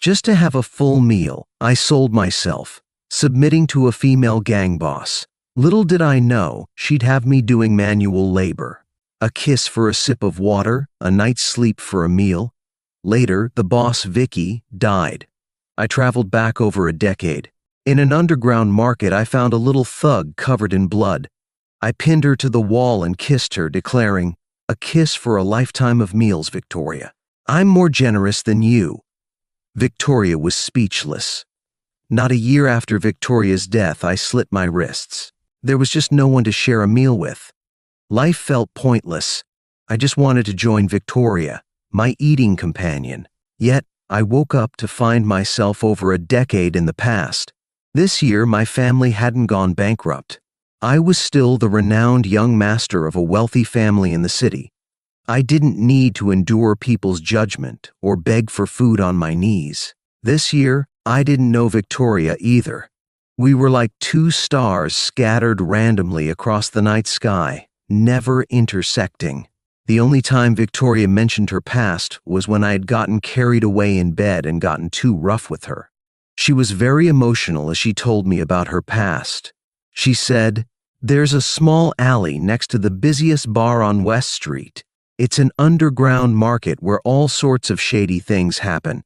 Just to have a full meal, I sold myself, submitting to a female gang boss. Little did I know she'd have me doing manual labor. A kiss for a sip of water, a night's sleep for a meal. Later, the boss, Vicky, died. I traveled back over a decade. In an underground market, I found a little thug covered in blood. I pinned her to the wall and kissed her, declaring, "A kiss for a lifetime of meals, Victoria. I'm more generous than you." Victoria was speechless. Not a year after Victoria's death, I slit my wrists. There was just no one to share a meal with. Life felt pointless. I just wanted to join Victoria, my eating companion. Yet, I woke up to find myself over a decade in the past. This year, my family hadn't gone bankrupt. I was still the renowned young master of a wealthy family in the city. I didn't need to endure people's judgment or beg for food on my knees. This year, I didn't know Victoria either. We were like two stars scattered randomly across the night sky, never intersecting. The only time Victoria mentioned her past was when I had gotten carried away in bed and gotten too rough with her. She was very emotional as she told me about her past. She said, "There's a small alley next to the busiest bar on West Street. It's an underground market where all sorts of shady things happen.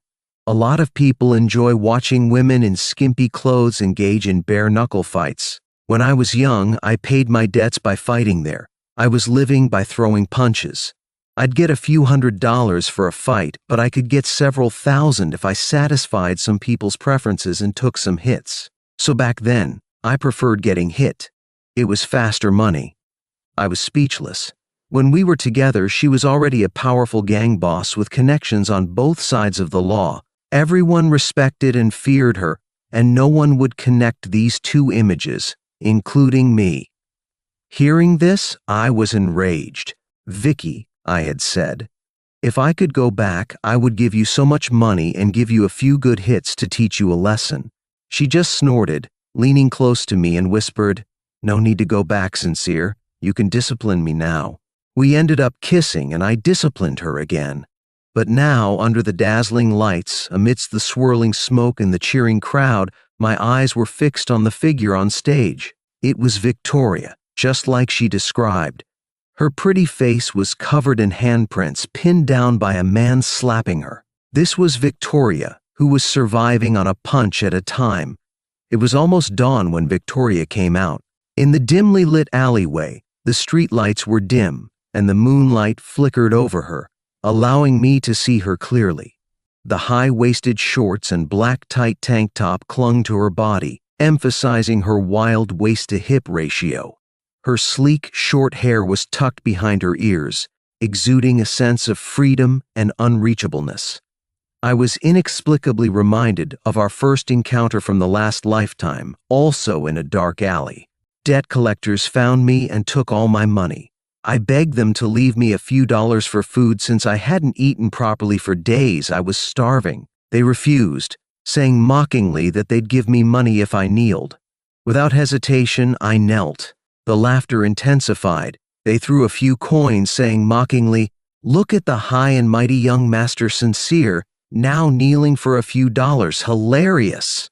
A lot of people enjoy watching women in skimpy clothes engage in bare-knuckle fights. When I was young, I paid my debts by fighting there. I was living by throwing punches. I'd get a few $100s for a fight, but I could get several thousand if I satisfied some people's preferences and took some hits. So back then, I preferred getting hit. It was faster money." I was speechless. When we were together, she was already a powerful gang boss with connections on both sides of the law. Everyone respected and feared her, and no one would connect these two images, including me. Hearing this, I was enraged. "Vicky," I had said, "if I could go back, I would give you so much money and give you a few good hits to teach you a lesson." She just snorted, leaning close to me and whispered, "No need to go back, Sincere. You can discipline me now." We ended up kissing and I disciplined her again. But now, under the dazzling lights, amidst the swirling smoke and the cheering crowd, my eyes were fixed on the figure on stage. It was Victoria, just like she described. Her pretty face was covered in handprints pinned down by a man slapping her. This was Victoria, who was surviving on a punch at a time. It was almost dawn when Victoria came out. In the dimly lit alleyway, the streetlights were dim, and the moonlight flickered over her, allowing me to see her clearly. The high-waisted shorts and black tight tank top clung to her body, emphasizing her wild waist-to-hip ratio. Her sleek, short hair was tucked behind her ears, exuding a sense of freedom and unreachableness. I was inexplicably reminded of our first encounter from the last lifetime, also in a dark alley. Debt collectors found me and took all my money. I begged them to leave me a few dollars for food since I hadn't eaten properly for days. I was starving. They refused, saying mockingly that they'd give me money if I kneeled. Without hesitation, I knelt. The laughter intensified. They threw a few coins, saying mockingly, "Look at the high and mighty young master Sincere, now kneeling for a few dollars. Hilarious!"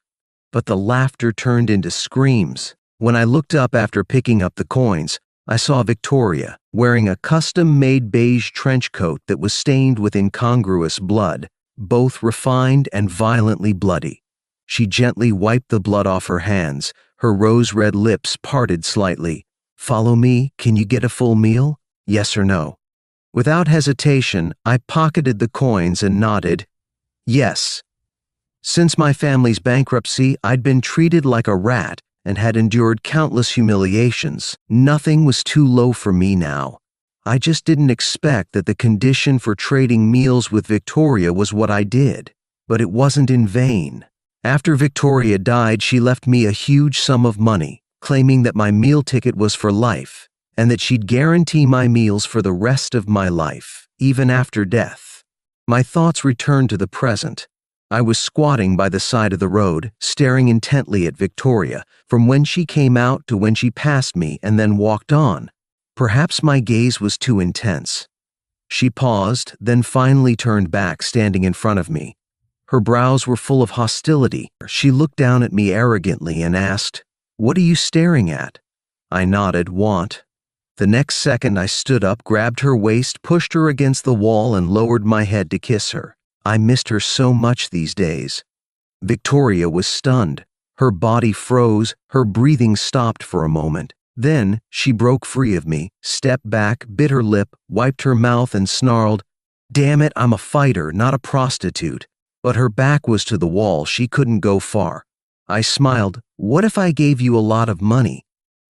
But the laughter turned into screams. When I looked up after picking up the coins, I saw Victoria, wearing a custom-made beige trench coat that was stained with incongruous blood, both refined and violently bloody. She gently wiped the blood off her hands, her rose-red lips parted slightly. "Follow me, can you get a full meal? Yes or no?" Without hesitation, I pocketed the coins and nodded, "Yes." Since my family's bankruptcy, I'd been treated like a rat and had endured countless humiliations. Nothing was too low for me now. I just didn't expect that the condition for trading meals with Victoria was what I did. But it wasn't in vain. After Victoria died, she left me a huge sum of money, claiming that my meal ticket was for life, and that she'd guarantee my meals for the rest of my life, even after death. My thoughts returned to the present. I was squatting by the side of the road, staring intently at Victoria, from when she came out to when she passed me and then walked on. Perhaps my gaze was too intense. She paused, then finally turned back, standing in front of me. Her brows were full of hostility. She looked down at me arrogantly and asked, "What are you staring at?" I nodded, "Want." The next second I stood up, grabbed her waist, pushed her against the wall, and lowered my head to kiss her. I missed her so much these days. Victoria was stunned. Her body froze, her breathing stopped for a moment. Then she broke free of me, stepped back, bit her lip, wiped her mouth, and snarled, "Damn it, I'm a fighter, not a prostitute." But her back was to the wall, she couldn't go far. I smiled, "What if I gave you a lot of money?"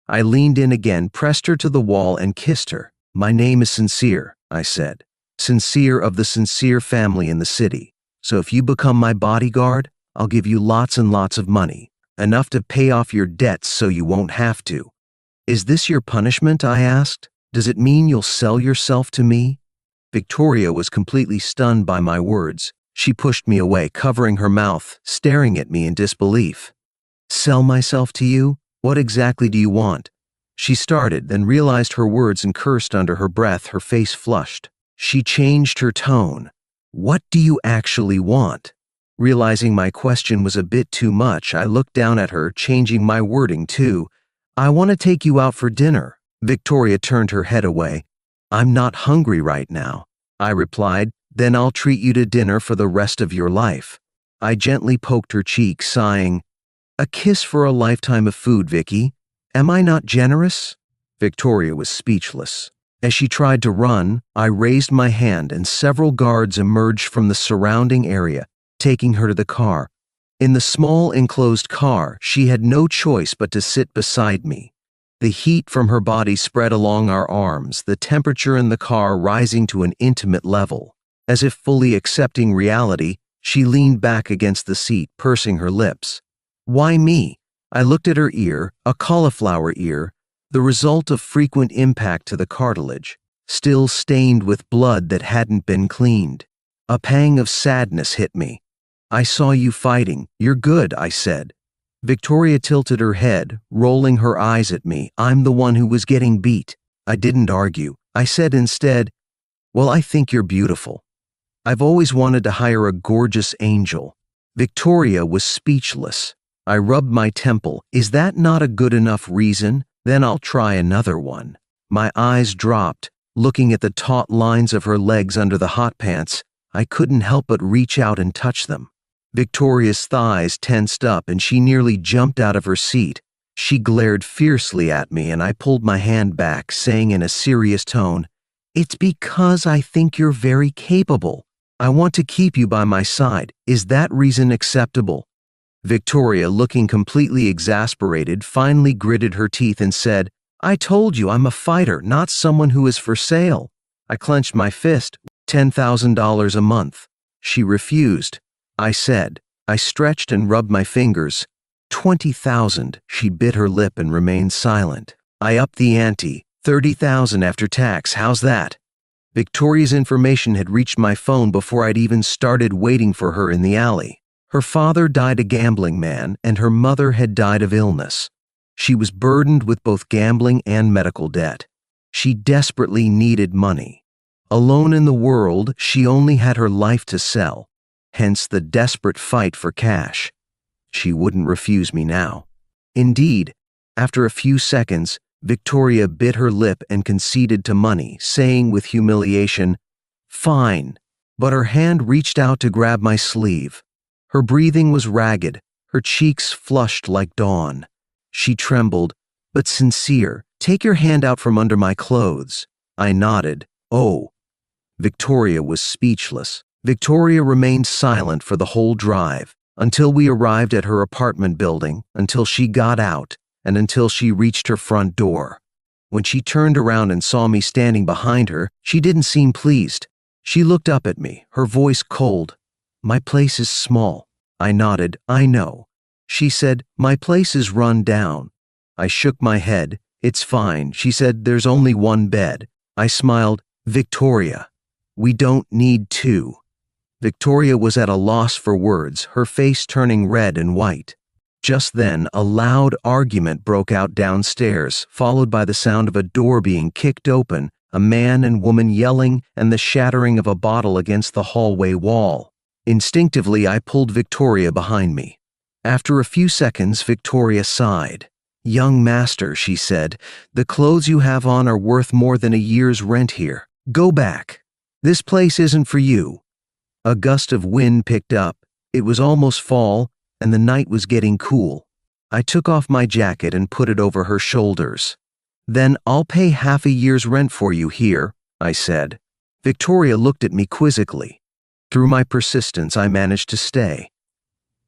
I leaned in again, pressed her to the wall, and kissed her. "My name is Sincere," I said. "Sincere of the Sincere family in the city. So if you become my bodyguard, I'll give you lots and lots of money. Enough to pay off your debts so you won't have to." "Is this your punishment?" I asked. "Does it mean you'll sell yourself to me?" Victoria was completely stunned by my words. She pushed me away, covering her mouth, staring at me in disbelief. "Sell myself to you? What exactly do you want?" She started, then realized her words and cursed under her breath, her face flushed. She changed her tone. "What do you actually want?" Realizing my question was a bit too much, I looked down at her, changing my wording too. "I want to take you out for dinner." Victoria turned her head away. "I'm not hungry right now," I replied. "Then I'll treat you to dinner for the rest of your life." I gently poked her cheek, sighing, "A kiss for a lifetime of food, Vicky. Am I not generous?" Victoria was speechless. As she tried to run, I raised my hand and several guards emerged from the surrounding area, taking her to the car. In the small enclosed car, she had no choice but to sit beside me. The heat from her body spread along our arms, the temperature in the car rising to an intimate level. As if fully accepting reality, she leaned back against the seat, pursing her lips. "Why me?" I looked at her ear, a cauliflower ear, the result of frequent impact to the cartilage, still stained with blood that hadn't been cleaned. A pang of sadness hit me. "I saw you fighting. You're good," I said. Victoria tilted her head, rolling her eyes at me. "I'm the one who was getting beat." I didn't argue. I said instead, "Well, I think you're beautiful. I've always wanted to hire a gorgeous angel." Victoria was speechless. I rubbed my temple. "Is that not a good enough reason? Then I'll try another one." My eyes dropped, looking at the taut lines of her legs under the hot pants. I couldn't help but reach out and touch them. Victoria's thighs tensed up and she nearly jumped out of her seat. She glared fiercely at me and I pulled my hand back, saying in a serious tone, "It's because I think you're very capable. I want to keep you by my side. Is that reason acceptable?" Victoria, looking completely exasperated, finally gritted her teeth and said, "I told you I'm a fighter, not someone who is for sale." I clenched my fist. $10,000 a month. She refused. I said. I stretched and rubbed my fingers. 20,000. She bit her lip and remained silent. I upped the ante. 30,000 after tax. How's that? Victoria's information had reached my phone before I'd even started waiting for her in the alley. Her father died a gambling man, and her mother had died of illness. She was burdened with both gambling and medical debt. She desperately needed money. Alone in the world, she only had her life to sell, hence the desperate fight for cash. She wouldn't refuse me now. Indeed, after a few seconds, Victoria bit her lip and conceded to money, saying with humiliation, "Fine," but her hand reached out to grab my sleeve. Her breathing was ragged, her cheeks flushed like dawn. She trembled, "But Sincere, take your hand out from under my clothes." I nodded. "Oh." Victoria was speechless. Victoria remained silent for the whole drive, until we arrived at her apartment building, until she got out, and until she reached her front door. When she turned around and saw me standing behind her, she didn't seem pleased. She looked up at me, her voice cold. "My place is small." I nodded. "I know." She said, "My place is run down." I shook my head. "It's fine." She said, "There's only one bed." I smiled. "Victoria, we don't need two." Victoria was at a loss for words, her face turning red and white. Just then, a loud argument broke out downstairs, followed by the sound of a door being kicked open, a man and woman yelling, and the shattering of a bottle against the hallway wall. Instinctively, I pulled Victoria behind me. After a few seconds, Victoria sighed. "Young master," she said, "the clothes you have on are worth more than a year's rent here. Go back. This place isn't for you." A gust of wind picked up. It was almost fall, and the night was getting cool. I took off my jacket and put it over her shoulders. "Then I'll pay half a year's rent for you here," I said. Victoria looked at me quizzically. Through my persistence, I managed to stay.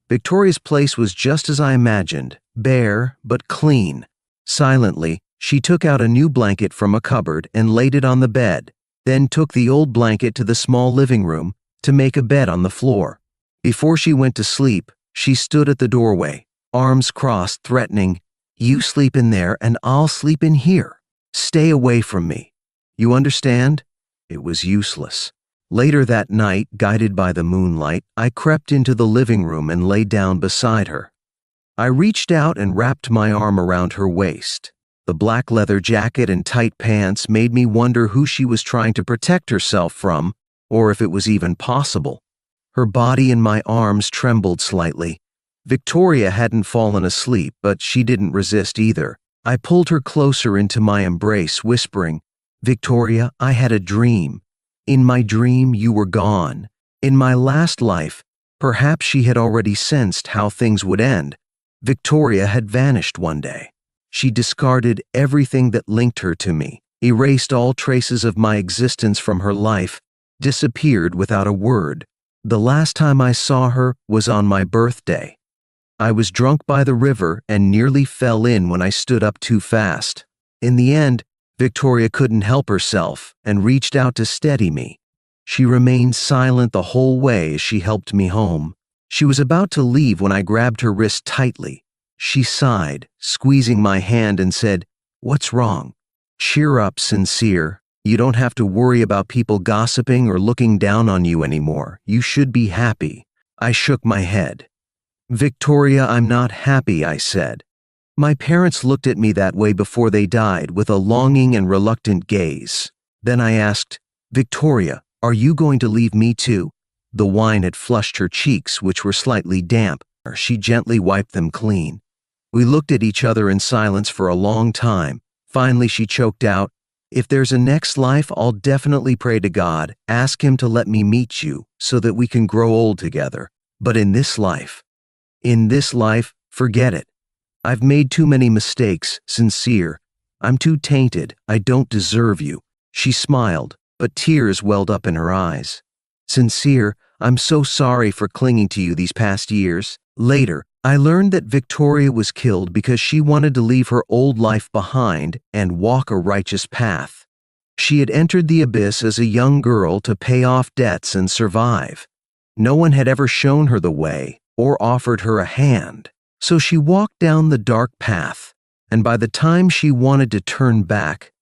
Victoria's place was just as I imagined, bare but clean. Silently, she took out a new blanket from a cupboard and laid it on the bed, then took the old blanket to the small living room to make a bed on the floor. Before she went to sleep, she stood at the doorway, arms crossed, threatening, "You sleep in there and I'll sleep in here. Stay away from me. You understand?" It was useless. Later that night, guided by the moonlight, I crept into the living room and lay down beside her. I reached out and wrapped my arm around her waist. The black leather jacket and tight pants made me wonder who she was trying to protect herself from, or if it was even possible. Her body in my arms trembled slightly. Victoria hadn't fallen asleep, but she didn't resist either. I pulled her closer into my embrace, whispering, "Victoria, I had a dream. In my dream, you were gone. In my last life," perhaps she had already sensed how things would end, Victoria had vanished one day. She discarded everything that linked her to me, erased all traces of my existence from her life, disappeared without a word. The last time I saw her was on my birthday. I was drunk by the river and nearly fell in when I stood up too fast. In the end, Victoria couldn't help herself and reached out to steady me. She remained silent the whole way as she helped me home. She was about to leave when I grabbed her wrist tightly. She sighed, squeezing my hand, and said, "What's wrong?" "Cheer up, Sincere. You don't have to worry about people gossiping or looking down on you anymore. You should be happy." I shook my head. "Victoria, I'm not happy," I said. My parents looked at me that way before they died, with a longing and reluctant gaze. Then I asked, "Victoria, are you going to leave me too?" The wine had flushed her cheeks, which were slightly damp. She gently wiped them clean. We looked at each other in silence for a long time. Finally, she choked out, "If there's a next life, I'll definitely pray to God, ask him to let me meet you so that we can grow old together. But in this life, forget it. I've made too many mistakes, Sincere. I'm too tainted. I don't deserve you." She smiled, but tears welled up in her eyes. "Sincere, I'm so sorry for clinging to you these past years." Later, I learned that Victoria was killed because she wanted to leave her old life behind and walk a righteous path. She had entered the abyss as a young girl to pay off debts and survive. No one had ever shown her the way or offered her a hand. So she walked down the dark path, and by the time she wanted to turn back,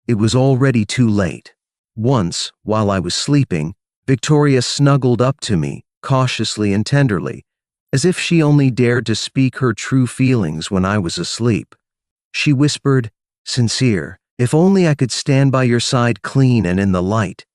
it was already too late. Once, while I was sleeping, Victoria snuggled up to me, cautiously and tenderly, as if she only dared to speak her true feelings when I was asleep. She whispered, "Sincere, if only I could stand by your side clean and in the light."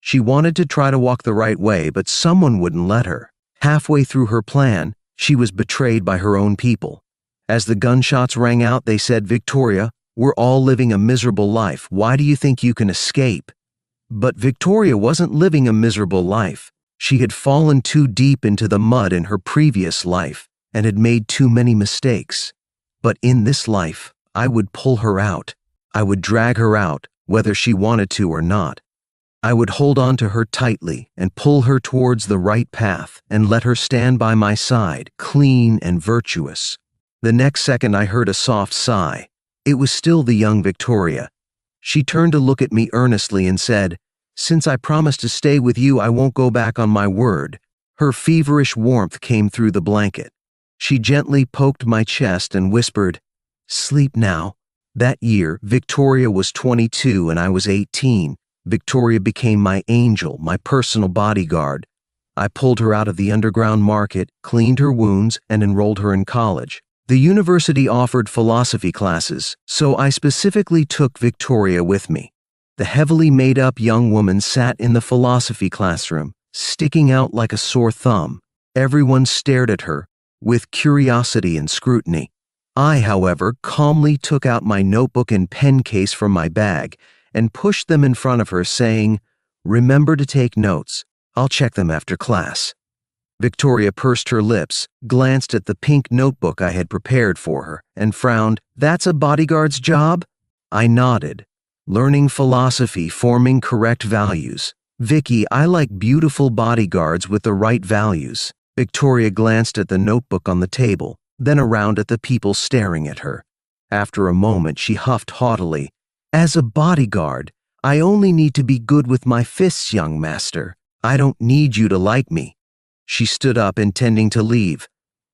She wanted to try to walk the right way, but someone wouldn't let her. Halfway through her plan, she was betrayed by her own people. As the gunshots rang out, they said, "Victoria, we're all living a miserable life. Why do you think you can escape?" But Victoria wasn't living a miserable life. She had fallen too deep into the mud in her previous life and had made too many mistakes. But in this life, I would pull her out. I would drag her out, whether she wanted to or not. I would hold on to her tightly and pull her towards the right path and let her stand by my side, clean and virtuous. The next second I heard a soft sigh. It was still the young Victoria. She turned to look at me earnestly and said, "Since I promised to stay with you, I won't go back on my word." Her feverish warmth came through the blanket. She gently poked my chest and whispered, "Sleep now." That year, Victoria was 22 and I was 18. Victoria became my angel, my personal bodyguard. I pulled her out of the underground market, cleaned her wounds, and enrolled her in college. The university offered philosophy classes, so I specifically took Victoria with me. The heavily made-up young woman sat in the philosophy classroom, sticking out like a sore thumb. Everyone stared at her, with curiosity and scrutiny. I, however, calmly took out my notebook and pen case from my bag and pushed them in front of her, saying, "Remember to take notes. I'll check them after class." Victoria pursed her lips, glanced at the pink notebook I had prepared for her, and frowned. "That's a bodyguard's job?" I nodded. "Learning philosophy, forming correct values. Vicky, I like beautiful bodyguards with the right values." Victoria glanced at the notebook on the table, then around at the people staring at her. After a moment, she huffed haughtily, "As a bodyguard, I only need to be good with my fists, young master. I don't need you to like me." She stood up, intending to leave.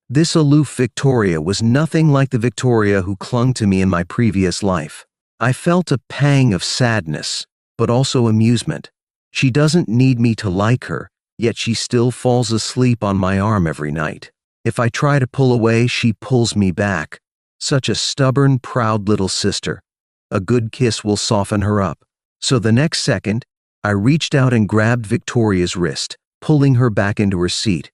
This aloof Victoria was nothing like the Victoria who clung to me in my previous life. I felt a pang of sadness, but also amusement. She doesn't need me to like her, yet she still falls asleep on my arm every night. If I try to pull away, she pulls me back. Such a stubborn, proud little sister. A good kiss will soften her up. So the next second, I reached out and grabbed Victoria's wrist, pulling her back into her seat.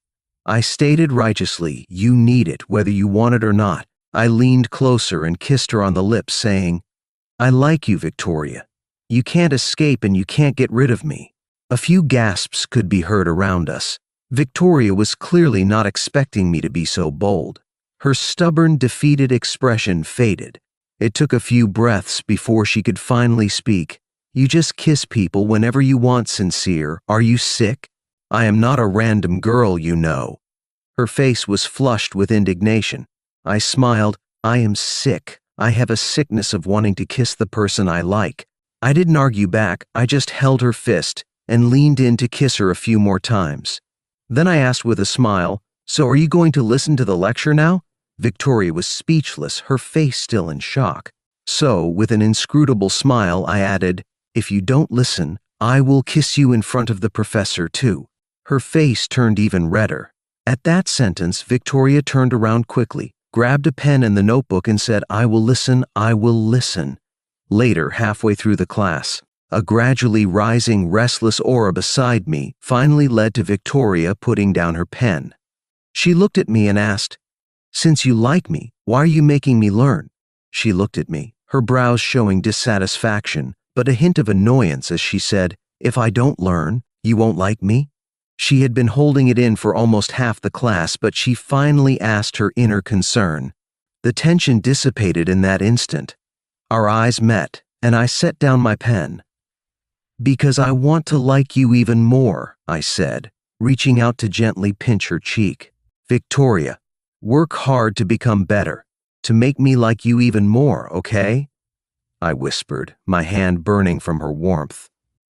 I stated righteously, "You need it, whether you want it or not." I leaned closer and kissed her on the lips, saying, "I like you, Victoria. You can't escape and you can't get rid of me." A few gasps could be heard around us. Victoria was clearly not expecting me to be so bold. Her stubborn, defeated expression faded. It took a few breaths before she could finally speak. "You just kiss people whenever you want, Sincere. Are you sick? I am not a random girl, you know." Her face was flushed with indignation. I smiled. "I am sick. I have a sickness of wanting to kiss the person I like." I didn't argue back. I just held her fist and leaned in to kiss her a few more times. Then I asked with a smile, "So are you going to listen to the lecture now?" Victoria was speechless, her face still in shock. So, with an inscrutable smile, I added, "If you don't listen, I will kiss you in front of the professor too." Her face turned even redder. At that sentence, Victoria turned around quickly, grabbed a pen and the notebook and said, "I will listen, I will listen." Later, halfway through the class, a gradually rising, restless aura beside me finally led to Victoria putting down her pen. She looked at me and asked, "Since you like me, why are you making me learn?" She looked at me, her brows showing dissatisfaction, but a hint of annoyance as she said, "If I don't learn, you won't like me?" She had been holding it in for almost half the class, but she finally asked her inner concern. The tension dissipated in that instant. Our eyes met, and I set down my pen. "Because I want to like you even more," I said, reaching out to gently pinch her cheek. "Victoria, work hard to become better, to make me like you even more, okay?" I whispered, my hand burning from her warmth.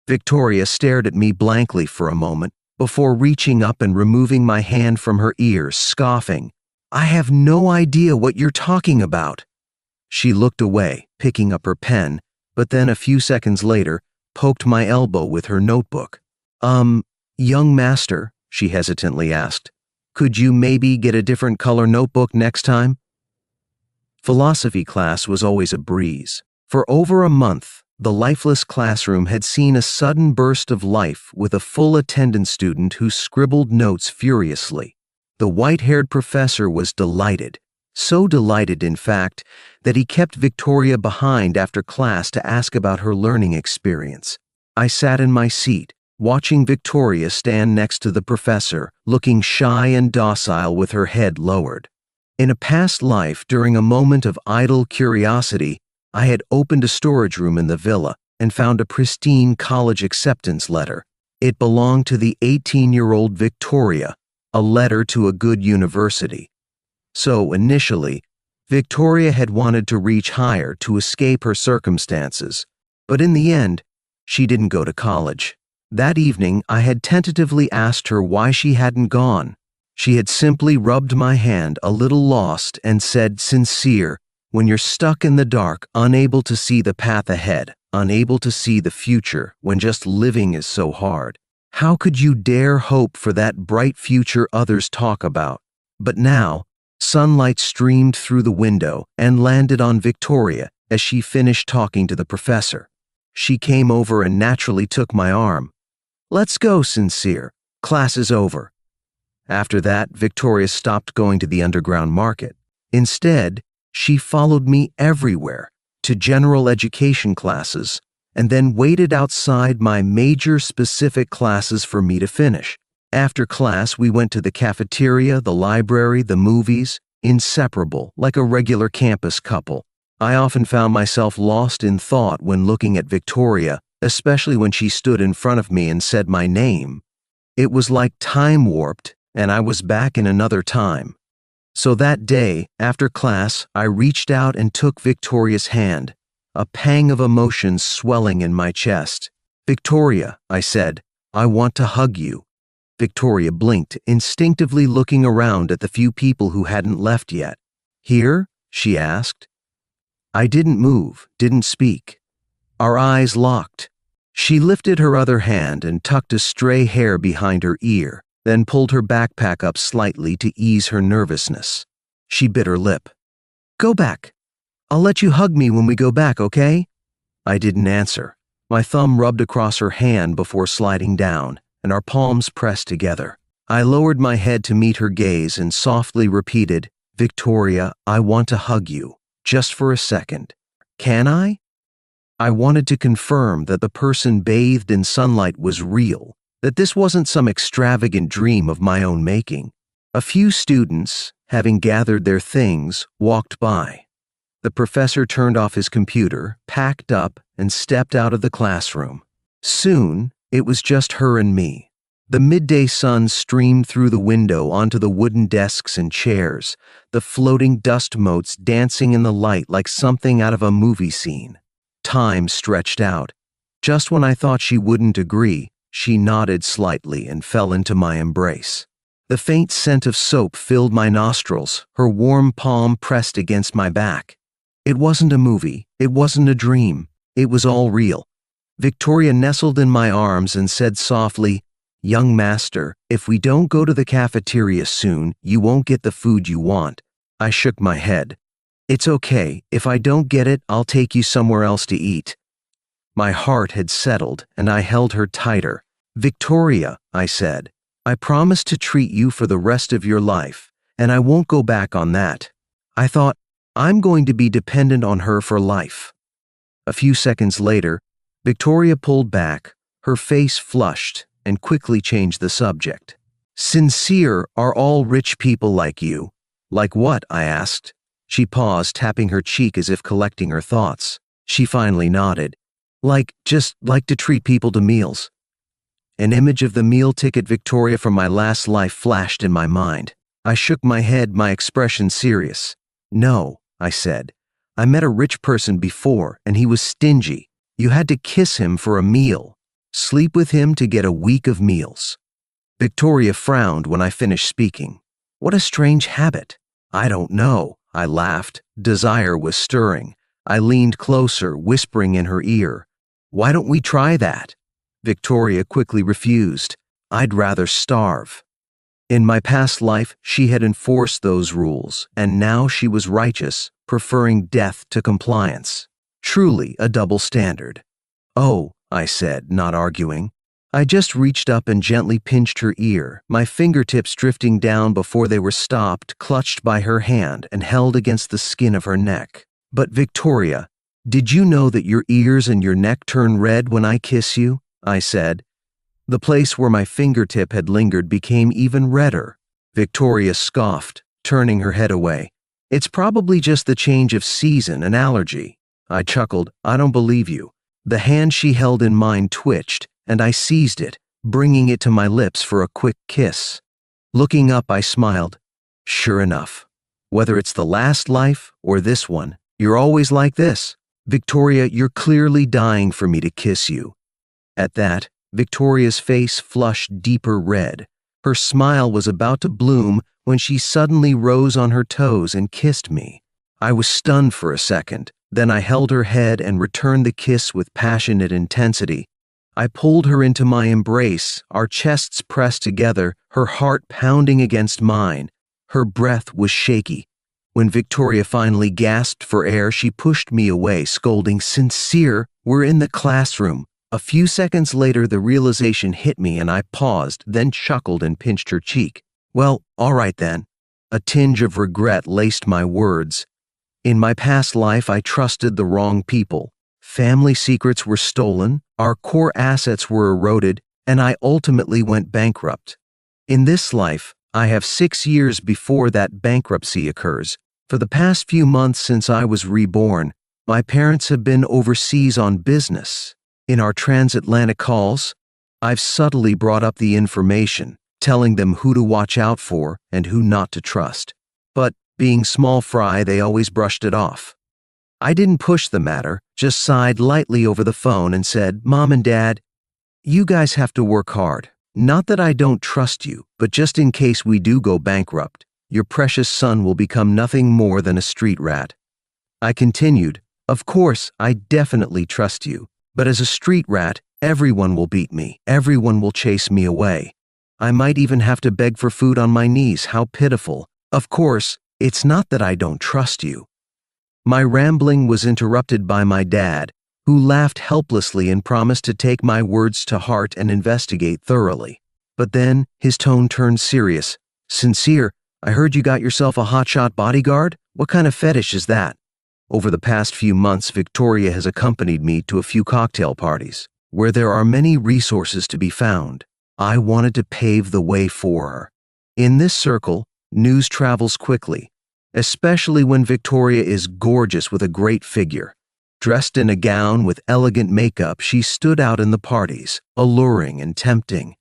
Victoria stared at me blankly for a moment, before reaching up and removing my hand from her ears, scoffing, "I have no idea what you're talking about." She looked away, picking up her pen, but then a few seconds later, poked my elbow with her notebook. Young master," she hesitantly asked, "could you maybe get a different color notebook next time?" Philosophy class was always a breeze. For over a month, the lifeless classroom had seen a sudden burst of life with a full attendance student who scribbled notes furiously. The white-haired professor was delighted. So delighted, in fact, that he kept Victoria behind after class to ask about her learning experience. I sat in my seat, watching Victoria stand next to the professor, looking shy and docile with her head lowered. In a past life, during a moment of idle curiosity, I had opened a storage room in the villa and found a pristine college acceptance letter. It belonged to the 18-year-old Victoria, a letter to a good university. So, initially, Victoria had wanted to reach higher to escape her circumstances, but in the end, she didn't go to college. That evening, I had tentatively asked her why she hadn't gone. She had simply rubbed my hand, a little lost, and said, "Sincere, when you're stuck in the dark, unable to see the path ahead, unable to see the future, when just living is so hard, how could you dare hope for that bright future others talk about?" But now, sunlight streamed through the window and landed on Victoria as she finished talking to the professor. She came over and naturally took my arm. "Let's go, Sincere. Class is over." After that, Victoria stopped going to the underground market. Instead, she followed me everywhere, to general education classes, and then waited outside my major specific classes for me to finish. After class, we went to the cafeteria, the library, the movies, inseparable, like a regular campus couple. I often found myself lost in thought when looking at Victoria, especially when she stood in front of me and said my name. It was like time warped, and I was back in another time. So that day, after class, I reached out and took Victoria's hand, a pang of emotion swelling in my chest. "Victoria," I said, "I want to hug you." Victoria blinked, instinctively looking around at the few people who hadn't left yet. "Here?" she asked. I didn't move, didn't speak. Our eyes locked. She lifted her other hand and tucked a stray hair behind her ear, then pulled her backpack up slightly to ease her nervousness. She bit her lip. "Go back. I'll let you hug me when we go back, okay?" I didn't answer. My thumb rubbed across her hand before sliding down, and our palms pressed together. I lowered my head to meet her gaze and softly repeated, "Victoria, I want to hug you, just for a second. Can I?" I wanted to confirm that the person bathed in sunlight was real, that this wasn't some extravagant dream of my own making. A few students, having gathered their things, walked by. The professor turned off his computer, packed up, and stepped out of the classroom. Soon, it was just her and me. The midday sun streamed through the window onto the wooden desks and chairs, the floating dust motes dancing in the light like something out of a movie scene. Time stretched out. Just when I thought she wouldn't agree, she nodded slightly and fell into my embrace. The faint scent of soap filled my nostrils, her warm palm pressed against my back. It wasn't a movie, it wasn't a dream, it was all real. Victoria nestled in my arms and said softly, "Young master, if we don't go to the cafeteria soon, you won't get the food you want." I shook my head. "It's okay, if I don't get it, I'll take you somewhere else to eat." My heart had settled, and I held her tighter. "Victoria," I said, "I promise to treat you for the rest of your life, and I won't go back on that." I thought, I'm going to be dependent on her for life. A few seconds later, Victoria pulled back, her face flushed, and quickly changed the subject. "Sincere are all rich people like you." "Like what?" I asked. She paused, tapping her cheek as if collecting her thoughts. She finally nodded. Just like to treat people to meals." An image of the meal ticket Victoria from my last life flashed in my mind. I shook my head, my expression serious. "No," I said. "I met a rich person before, and he was stingy. You had to kiss him for a meal, sleep with him to get a week of meals." Victoria frowned when I finished speaking. "What a strange habit." "I don't know," I laughed. Desire was stirring. I leaned closer, whispering in her ear, "Why don't we try that?" Victoria quickly refused. "I'd rather starve." In my past life, she had enforced those rules, and now she was righteous, preferring death to compliance. Truly a double standard. "Oh," I said, not arguing. I just reached up and gently pinched her ear, my fingertips drifting down before they were stopped, clutched by her hand and held against the skin of her neck. "But Victoria, did you know that your ears and your neck turn red when I kiss you?" I said. The place where my fingertip had lingered became even redder. Victoria scoffed, turning her head away. "It's probably just the change of season, an allergy." I chuckled. "I don't believe you." The hand she held in mine twitched, and I seized it, bringing it to my lips for a quick kiss. Looking up, I smiled. "Sure enough. Whether it's the last life or this one, you're always like this. Victoria, you're clearly dying for me to kiss you." At that, Victoria's face flushed deeper red. Her smile was about to bloom when she suddenly rose on her toes and kissed me. I was stunned for a second, then I held her head and returned the kiss with passionate intensity. I pulled her into my embrace, our chests pressed together, her heart pounding against mine. Her breath was shaky. When Victoria finally gasped for air, she pushed me away, scolding, "Sincere, we're in the classroom. A few seconds later, the realization hit me and I paused, then chuckled and pinched her cheek. Well, all right then. A tinge of regret laced my words. In my past life, I trusted the wrong people. Family secrets were stolen, our core assets were eroded, and I ultimately went bankrupt. In this life, I have 6 years before that bankruptcy occurs. For the past few months since I was reborn, my parents have been overseas on business. In our transatlantic calls, I've subtly brought up the information, telling them who to watch out for and who not to trust. But, being small fry, they always brushed it off. I didn't push the matter, just sighed lightly over the phone and said, "Mom and Dad, you guys have to work hard. Not that I don't trust you, but just in case we do go bankrupt, your precious son will become nothing more than a street rat." I continued, "Of course, I definitely trust you. But as a street rat, everyone will beat me. Everyone will chase me away. I might even have to beg for food on my knees. How pitiful. Of course, it's not that I don't trust you." My rambling was interrupted by my dad, who laughed helplessly and promised to take my words to heart and investigate thoroughly. But then, his tone turned serious. "Sincere, I heard you got yourself a hotshot bodyguard? What kind of fetish is that?" Over the past few months, Victoria has accompanied me to a few cocktail parties, where there are many resources to be found. I wanted to pave the way for her. In this circle, news travels quickly, especially when Victoria is gorgeous with a great figure. Dressed in a gown with elegant makeup, she stood out in the parties, alluring and tempting.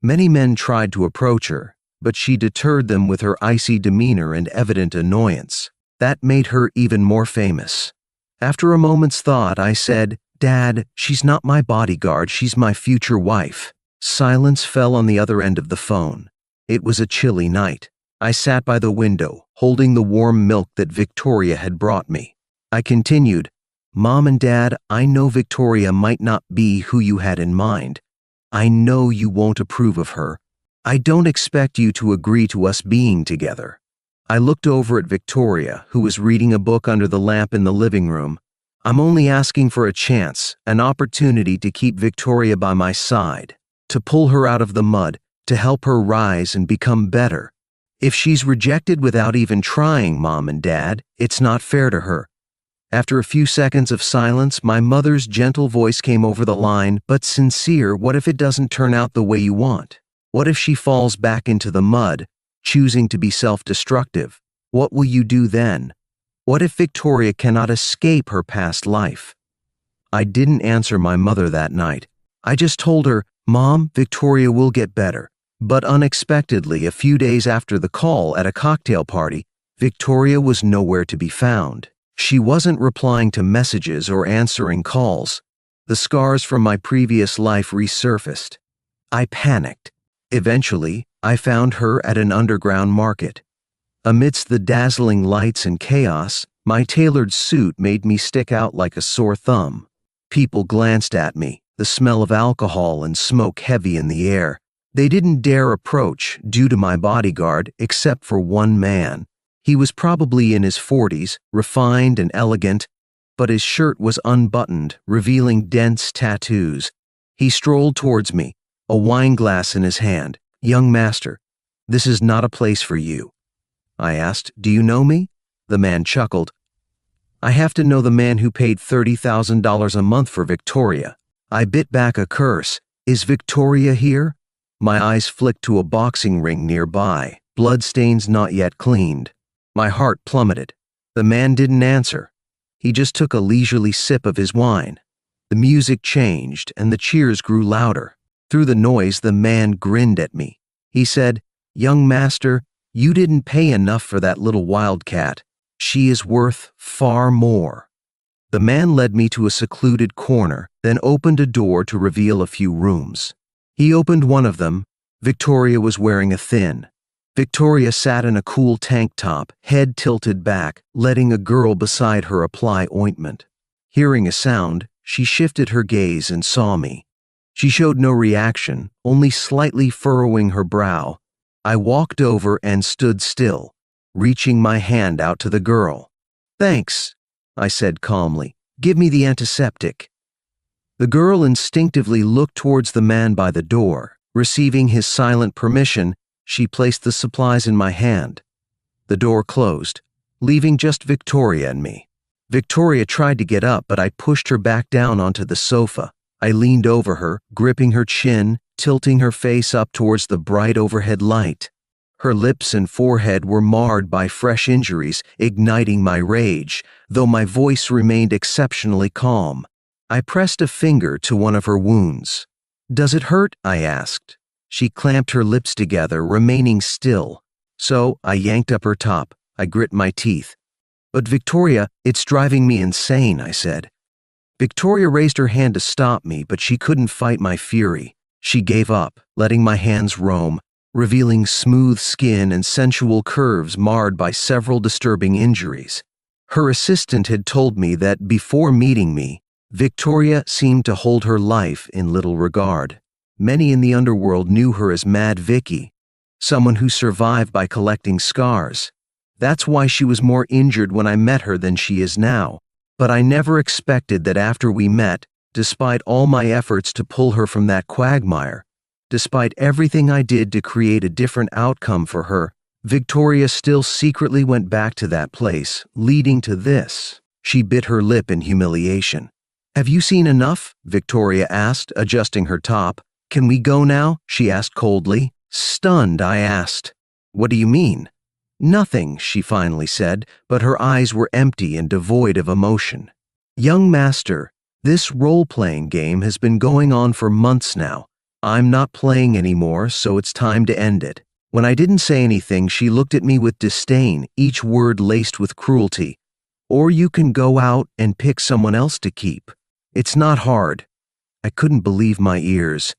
Many men tried to approach her, but she deterred them with her icy demeanor and evident annoyance. That made her even more famous. After a moment's thought, I said, "Dad, she's not my bodyguard, she's my future wife." Silence fell on the other end of the phone. It was a chilly night. I sat by the window, holding the warm milk that Victoria had brought me. I continued, "Mom and Dad, I know Victoria might not be who you had in mind. I know you won't approve of her. I don't expect you to agree to us being together." I looked over at Victoria, who was reading a book under the lamp in the living room. I'm only asking for a chance, an opportunity to keep Victoria by my side, to pull her out of the mud, to help her rise and become better. If she's rejected without even trying, Mom and Dad, it's not fair to her. After a few seconds of silence, my mother's gentle voice came over the line, "But Sincere, what if it doesn't turn out the way you want? What if she falls back into the mud, choosing to be self-destructive? What will you do then? What if Victoria cannot escape her past life?" I didn't answer my mother that night. I just told her, "Mom, Victoria will get better." But unexpectedly, a few days after the call at a cocktail party, Victoria was nowhere to be found. She wasn't replying to messages or answering calls. The scars from my previous life resurfaced. I panicked. Eventually, I found her at an underground market. Amidst the dazzling lights and chaos, my tailored suit made me stick out like a sore thumb. People glanced at me, the smell of alcohol and smoke heavy in the air. They didn't dare approach due to my bodyguard, except for one man. He was probably in his 40s, refined and elegant, but his shirt was unbuttoned, revealing dense tattoos. He strolled towards me, a wine glass in his hand. "Young master, this is not a place for you." I asked, "Do you know me?" The man chuckled. "I have to know the man who paid $30,000 a month for Victoria." I bit back a curse. "Is Victoria here?" My eyes flicked to a boxing ring nearby, bloodstains not yet cleaned. My heart plummeted. The man didn't answer. He just took a leisurely sip of his wine. The music changed, and the cheers grew louder. Through the noise, the man grinned at me. He said, "Young master, you didn't pay enough for that little wildcat. She is worth far more." The man led me to a secluded corner, then opened a door to reveal a few rooms. He opened one of them. Victoria was wearing a thin. Victoria sat in a cool tank top, head tilted back, letting a girl beside her apply ointment. Hearing a sound, she shifted her gaze and saw me. She showed no reaction, only slightly furrowing her brow. I walked over and stood still, reaching my hand out to the girl. "Thanks," I said calmly. "Give me the antiseptic." The girl instinctively looked towards the man by the door. Receiving his silent permission, she placed the supplies in my hand. The door closed, leaving just Victoria and me. Victoria tried to get up, but I pushed her back down onto the sofa. I leaned over her, gripping her chin, tilting her face up towards the bright overhead light. Her lips and forehead were marred by fresh injuries, igniting my rage, though my voice remained exceptionally calm. I pressed a finger to one of her wounds. "Does it hurt?" I asked. She clamped her lips together, remaining still. So I yanked up her top. I grit my teeth. "But Victoria, it's driving me insane," I said. Victoria raised her hand to stop me, but she couldn't fight my fury. She gave up, letting my hands roam, revealing smooth skin and sensual curves marred by several disturbing injuries. Her assistant had told me that before meeting me, Victoria seemed to hold her life in little regard. Many in the underworld knew her as Mad Vicky, someone who survived by collecting scars. That's why she was more injured when I met her than she is now. But I never expected that after we met, despite all my efforts to pull her from that quagmire, despite everything I did to create a different outcome for her, Victoria still secretly went back to that place, leading to this. She bit her lip in humiliation. "Have you seen enough?" Victoria asked, adjusting her top. "Can we go now?" she asked coldly. Stunned, I asked, "What do you mean?" "Nothing," she finally said, but her eyes were empty and devoid of emotion. "Young master, this role-playing game has been going on for months now. I'm not playing anymore, so it's time to end it." When I didn't say anything, she looked at me with disdain, each word laced with cruelty. "Or you can go out and pick someone else to keep. It's not hard." I couldn't believe my ears.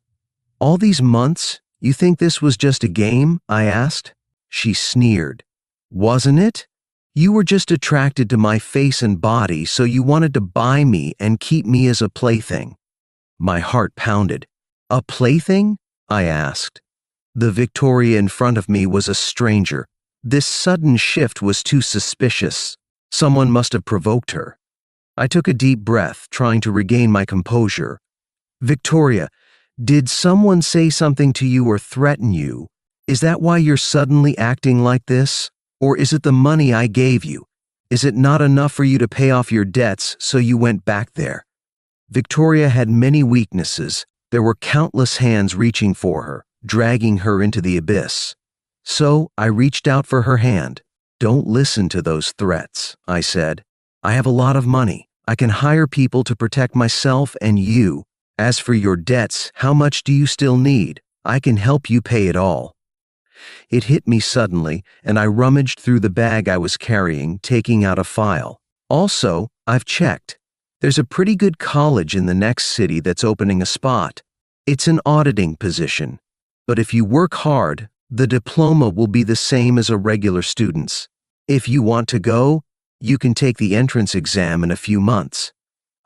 "All these months, you think this was just a game?" I asked. She sneered. "Wasn't it? You were just attracted to my face and body, so you wanted to buy me and keep me as a plaything." My heart pounded. "A plaything?" I asked. The Victoria in front of me was a stranger. This sudden shift was too suspicious. Someone must have provoked her. I took a deep breath, trying to regain my composure. "Victoria, did someone say something to you or threaten you? Is that why you're suddenly acting like this? Or is it the money I gave you? Is it not enough for you to pay off your debts, so you went back there?" Victoria had many weaknesses. There were countless hands reaching for her, dragging her into the abyss. So I reached out for her hand. "Don't listen to those threats," I said. "I have a lot of money. I can hire people to protect myself and you. As for your debts, how much do you still need? I can help you pay it all." It hit me suddenly, and I rummaged through the bag I was carrying, taking out a file. "Also, I've checked. There's a pretty good college in the next city that's opening a spot. It's an auditing position. But if you work hard, the diploma will be the same as a regular student's. If you want to go, you can take the entrance exam in a few months."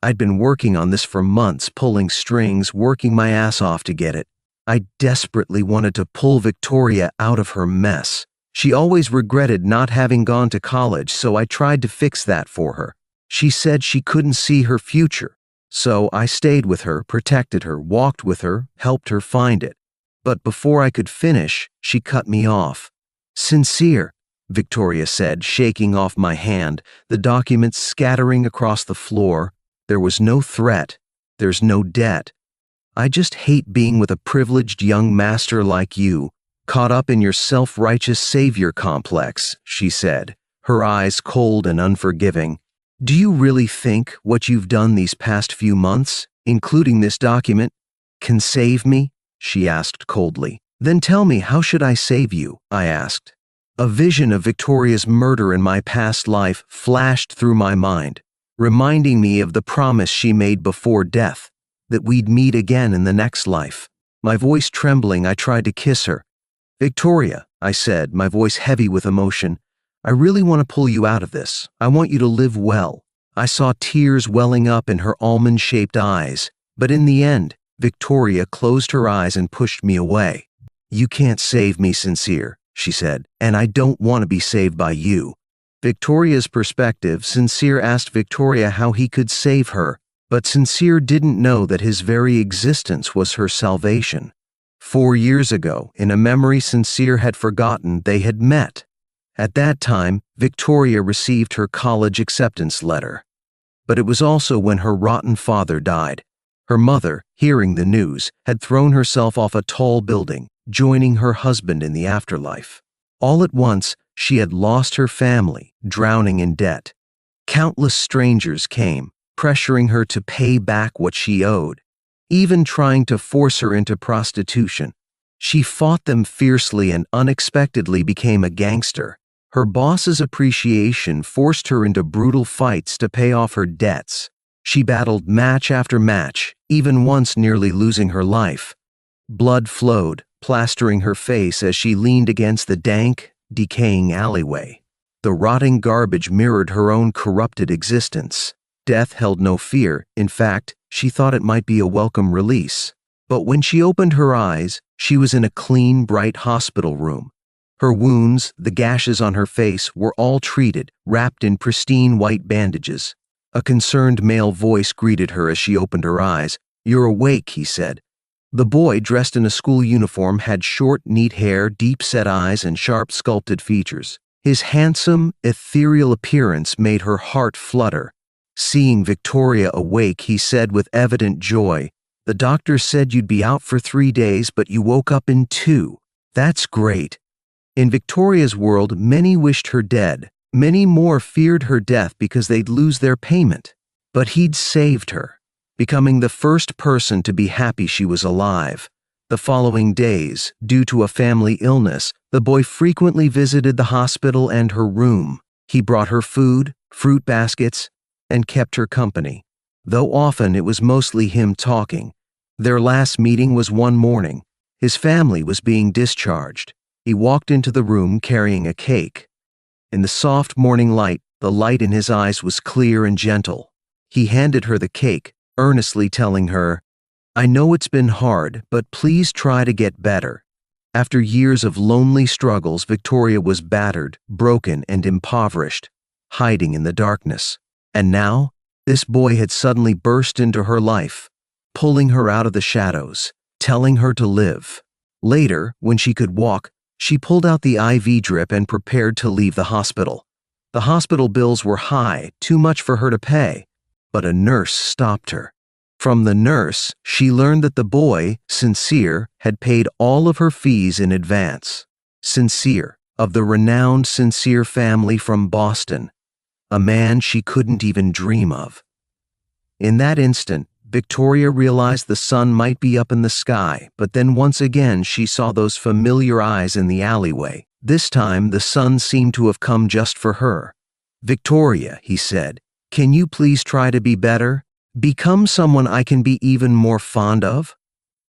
I'd been working on this for months, pulling strings, working my ass off to get it. I desperately wanted to pull Victoria out of her mess. She always regretted not having gone to college, so I tried to fix that for her. She said she couldn't see her future, so I stayed with her, protected her, walked with her, helped her find it. But before I could finish, she cut me off. "Sincere," Victoria said, shaking off my hand, the documents scattering across the floor. "There was no threat. There's no debt. I just hate being with a privileged young master like you, caught up in your self-righteous savior complex," she said, her eyes cold and unforgiving. "Do you really think what you've done these past few months, including this document, can save me?" she asked coldly. "Then tell me, how should I save you?" I asked. A vision of Victoria's murder in my past life flashed through my mind, reminding me of the promise she made before death, that we'd meet again in the next life. My voice trembling, I tried to kiss her. "Victoria," I said, my voice heavy with emotion, "I really want to pull you out of this. I want you to live well." I saw tears welling up in her almond-shaped eyes, but in the end, Victoria closed her eyes and pushed me away. "You can't save me, Sincere," she said, "and I don't want to be saved by you." Victoria's perspective, Sincere asked Victoria how he could save her. But Sincere didn't know that his very existence was her salvation. 4 years ago, in a memory Sincere had forgotten, they had met. At that time, Victoria received her college acceptance letter. But it was also when her rotten father died. Her mother, hearing the news, had thrown herself off a tall building, joining her husband in the afterlife. All at once, she had lost her family, drowning in debt. Countless strangers came, pressuring her to pay back what she owed, even trying to force her into prostitution. She fought them fiercely and unexpectedly became a gangster. Her boss's appreciation forced her into brutal fights to pay off her debts. She battled match after match, even once nearly losing her life. Blood flowed, plastering her face as she leaned against the dank, decaying alleyway. The rotting garbage mirrored her own corrupted existence. Death held no fear. In fact, she thought it might be a welcome release. But when she opened her eyes, she was in a clean, bright hospital room. Her wounds, the gashes on her face, were all treated, wrapped in pristine white bandages. A concerned male voice greeted her as she opened her eyes. "You're awake," he said. The boy, dressed in a school uniform, had short, neat hair, deep-set eyes, and sharp, sculpted features. His handsome, ethereal appearance made her heart flutter. Seeing Victoria awake, he said with evident joy, "The doctor said you'd be out for 3 days, but you woke up in 2. That's great." In Victoria's world, many wished her dead. Many more feared her death because they'd lose their payment. But he'd saved her, becoming the first person to be happy she was alive. The following days, due to a family illness, the boy frequently visited the hospital and her room. He brought her food, fruit baskets, and kept her company. Though often it was mostly him talking. Their last meeting was one morning. His family was being discharged. He walked into the room carrying a cake. In the soft morning light, the light in his eyes was clear and gentle. He handed her the cake, earnestly telling her, "I know it's been hard, but please try to get better." After years of lonely struggles, Victoria was battered, broken, and impoverished, hiding in the darkness. And now, this boy had suddenly burst into her life, pulling her out of the shadows, telling her to live. Later, when she could walk, she pulled out the IV drip and prepared to leave the hospital. The hospital bills were high, too much for her to pay, but a nurse stopped her. From the nurse, she learned that the boy, Sincere, had paid all of her fees in advance. Sincere, of the renowned Sincere family from Boston, a man she couldn't even dream of. In that instant, Victoria realized the sun might be up in the sky, but then once again she saw those familiar eyes in the alleyway. This time the sun seemed to have come just for her. "Victoria," he said, "can you please try to be better? Become someone I can be even more fond of?"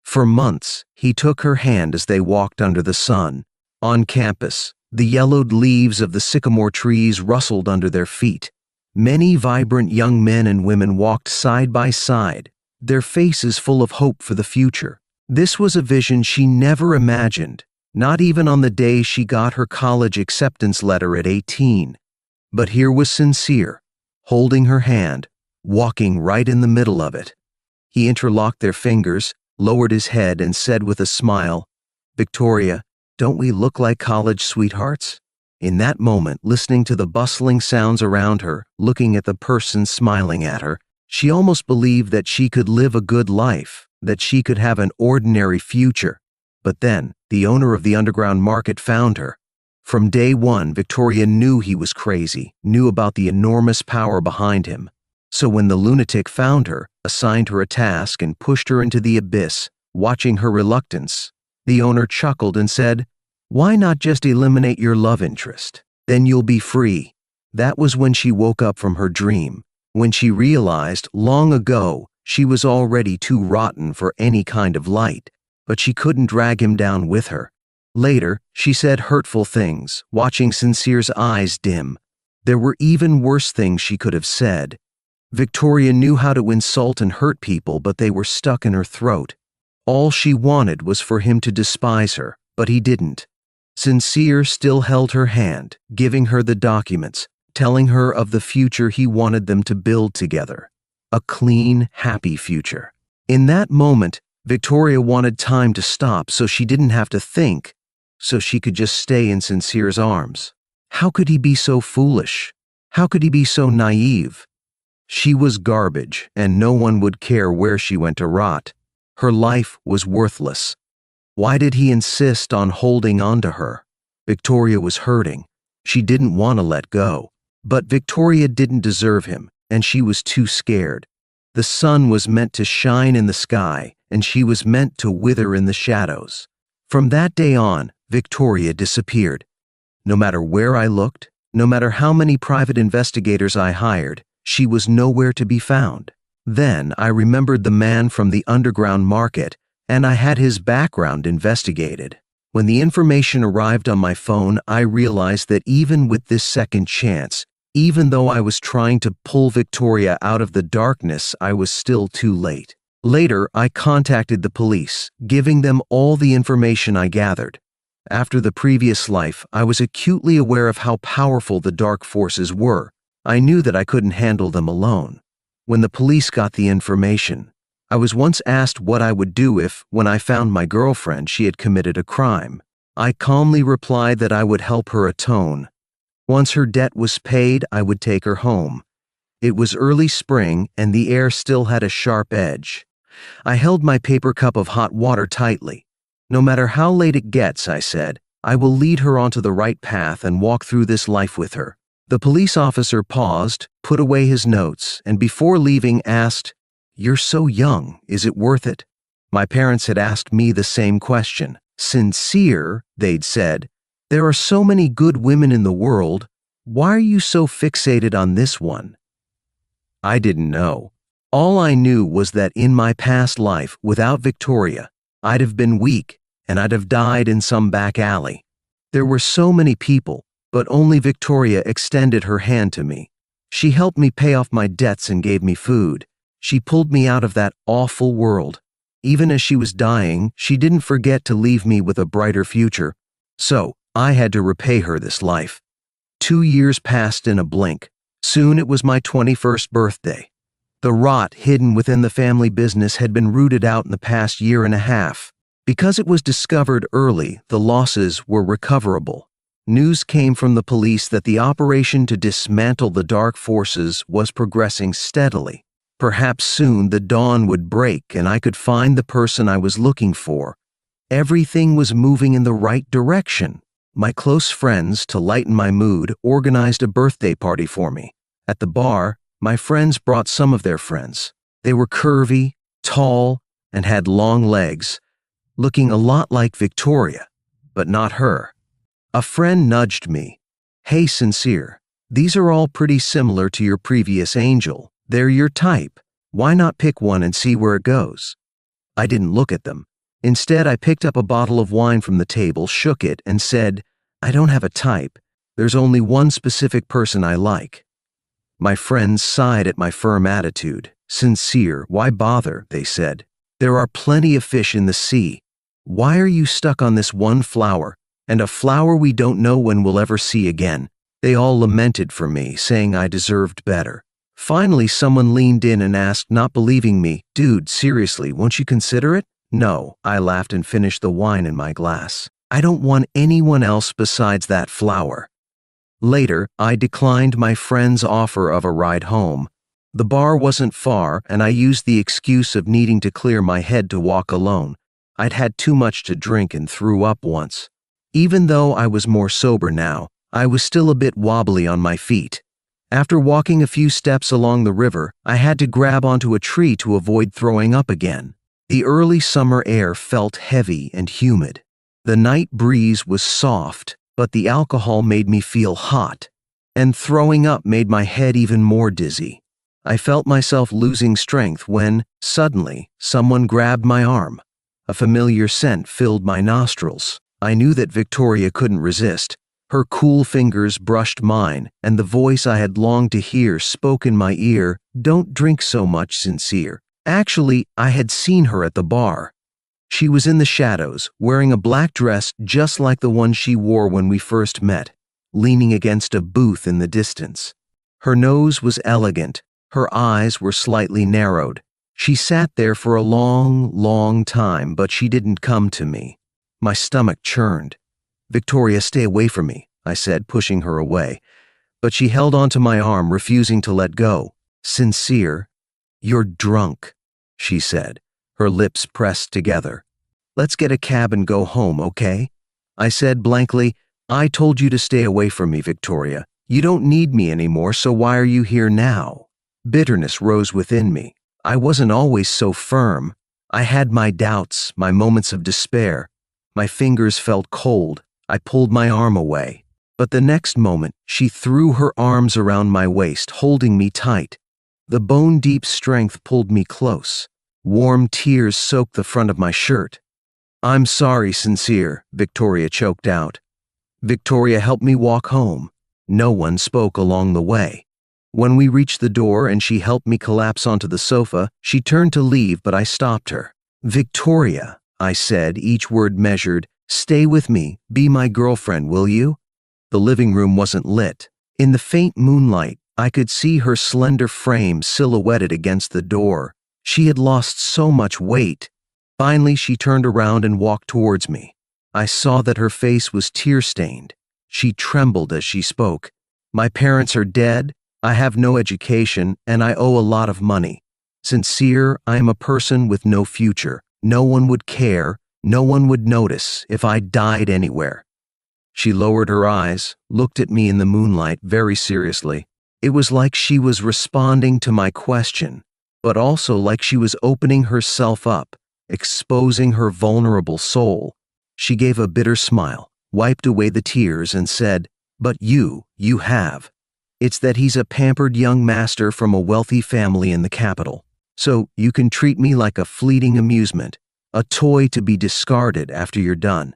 For months, he took her hand as they walked under the sun. On campus, the yellowed leaves of the sycamore trees rustled under their feet. Many vibrant young men and women walked side by side, their faces full of hope for the future. This was a vision she never imagined, not even on the day she got her college acceptance letter at 18. But here was Sincere, holding her hand, walking right in the middle of it. He interlocked their fingers, lowered his head, and said with a smile, "Victoria, don't we look like college sweethearts?" In that moment, listening to the bustling sounds around her, looking at the person smiling at her, she almost believed that she could live a good life, that she could have an ordinary future. But then, the owner of the underground market found her. From day one, Victoria knew he was crazy, knew about the enormous power behind him. So when the lunatic found her, assigned her a task, and pushed her into the abyss, watching her reluctance, the owner chuckled and said, "Why not just eliminate your love interest? Then you'll be free." That was when she woke up from her dream, when she realized long ago she was already too rotten for any kind of light, but she couldn't drag him down with her. Later, she said hurtful things, watching Sincere's eyes dim. There were even worse things she could have said. Victoria knew how to insult and hurt people, but they were stuck in her throat. All she wanted was for him to despise her, but he didn't. Sincere still held her hand, giving her the documents, telling her of the future he wanted them to build together. a clean, happy future. In that moment, Victoria wanted time to stop so she didn't have to think, so she could just stay in Sincere's arms. How could he be so foolish? How could he be so naive? She was garbage, and no one would care where she went to rot. Her life was worthless. Why did he insist on holding on to her? Victoria was hurting. She didn't want to let go. But Victoria didn't deserve him, and she was too scared. The sun was meant to shine in the sky, and she was meant to wither in the shadows. From that day on, Victoria disappeared. No matter where I looked, no matter how many private investigators I hired, she was nowhere to be found. Then I remembered the man from the underground market, and I had his background investigated. When the information arrived on my phone, I realized that even with this second chance, even though I was trying to pull Victoria out of the darkness, I was still too late. Later, I contacted the police, giving them all the information I gathered. After the previous life, I was acutely aware of how powerful the dark forces were. I knew that I couldn't handle them alone. When the police got the information, I was once asked what I would do if, when I found my girlfriend, she had committed a crime. I calmly replied that I would help her atone. Once her debt was paid, I would take her home. It was early spring, and the air still had a sharp edge. I held my paper cup of hot water tightly. No matter how late it gets, I said, I will lead her onto the right path and walk through this life with her. The police officer paused, put away his notes, and before leaving asked, "You're so young, is it worth it?" My parents had asked me the same question. "Sincere," they'd said, "there are so many good women in the world. Why are you so fixated on this one?" I didn't know. All I knew was that in my past life, without Victoria, I'd have been weak, and I'd have died in some back alley. There were so many people, but only Victoria extended her hand to me. She helped me pay off my debts and gave me food. She pulled me out of that awful world. Even as she was dying, she didn't forget to leave me with a brighter future. So, I had to repay her this life. 2 years passed in a blink. Soon it was my 21st birthday. The rot hidden within the family business had been rooted out in the past year and a half. Because it was discovered early, the losses were recoverable. News came from the police that the operation to dismantle the dark forces was progressing steadily. Perhaps soon the dawn would break and I could find the person I was looking for. Everything was moving in the right direction. My close friends, to lighten my mood, organized a birthday party for me. At the bar, my friends brought some of their friends. They were curvy, tall, and had long legs, looking a lot like Victoria, but not her. A friend nudged me. "Hey, Sincere, these are all pretty similar to your previous angel. They're your type. Why not pick one and see where it goes?" I didn't look at them. Instead, I picked up a bottle of wine from the table, shook it, and said, "I don't have a type. There's only one specific person I like." My friends sighed at my firm attitude. "Sincere, why bother?" they said. "There are plenty of fish in the sea. Why are you stuck on this one flower, and a flower we don't know when we'll ever see again?" They all lamented for me, saying I deserved better. Finally, someone leaned in and asked, not believing me, "Dude, seriously, won't you consider it?" "No," I laughed and finished the wine in my glass. "I don't want anyone else besides that flower." Later, I declined my friend's offer of a ride home. The bar wasn't far, and I used the excuse of needing to clear my head to walk alone. I'd had too much to drink and threw up once. Even though I was more sober now, I was still a bit wobbly on my feet. After walking a few steps along the river, I had to grab onto a tree to avoid throwing up again. The early summer air felt heavy and humid. The night breeze was soft, but the alcohol made me feel hot, and throwing up made my head even more dizzy. I felt myself losing strength when, suddenly, someone grabbed my arm. A familiar scent filled my nostrils. I knew that Victoria couldn't resist. Her cool fingers brushed mine, and the voice I had longed to hear spoke in my ear, "Don't drink so much, Sincere." Actually, I had seen her at the bar. She was in the shadows, wearing a black dress just like the one she wore when we first met, leaning against a booth in the distance. Her nose was elegant, Her eyes were slightly narrowed. She sat there for a long, long time, but she didn't come to me. My stomach churned. "Victoria, stay away from me," I said, pushing her away. But she held onto my arm, refusing to let go. "Sincere, you're drunk," she said, her lips pressed together. "Let's get a cab and go home, okay?" I said blankly, "I told you to stay away from me, Victoria. You don't need me anymore, so why are you here now?" Bitterness rose within me. I wasn't always so firm. I had my doubts, my moments of despair. My fingers felt cold. I pulled my arm away. But the next moment, she threw her arms around my waist, holding me tight. The bone-deep strength pulled me close. Warm tears soaked the front of my shirt. "I'm sorry, Sincere," Victoria choked out. "Victoria, help me walk home." No one spoke along the way. When we reached the door and she helped me collapse onto the sofa, she turned to leave, but I stopped her. "Victoria," I said, each word measured, "stay with me, be my girlfriend, will you?" The living room wasn't lit. In the faint moonlight, I could see her slender frame silhouetted against the door. She had lost so much weight. Finally, she turned around and walked towards me. I saw that her face was tear-stained. She trembled as she spoke. "My parents are dead. I have no education, and I owe a lot of money. Sincere, I am a person with no future. No one would care, no one would notice if I died anywhere." She lowered her eyes, looked at me in the moonlight very seriously. It was like she was responding to my question, but also like she was opening herself up, exposing her vulnerable soul. She gave a bitter smile, wiped away the tears, and said, "But you have. It's that he's a pampered young master from a wealthy family in the capital. So you can treat me like a fleeting amusement, a toy to be discarded after you're done.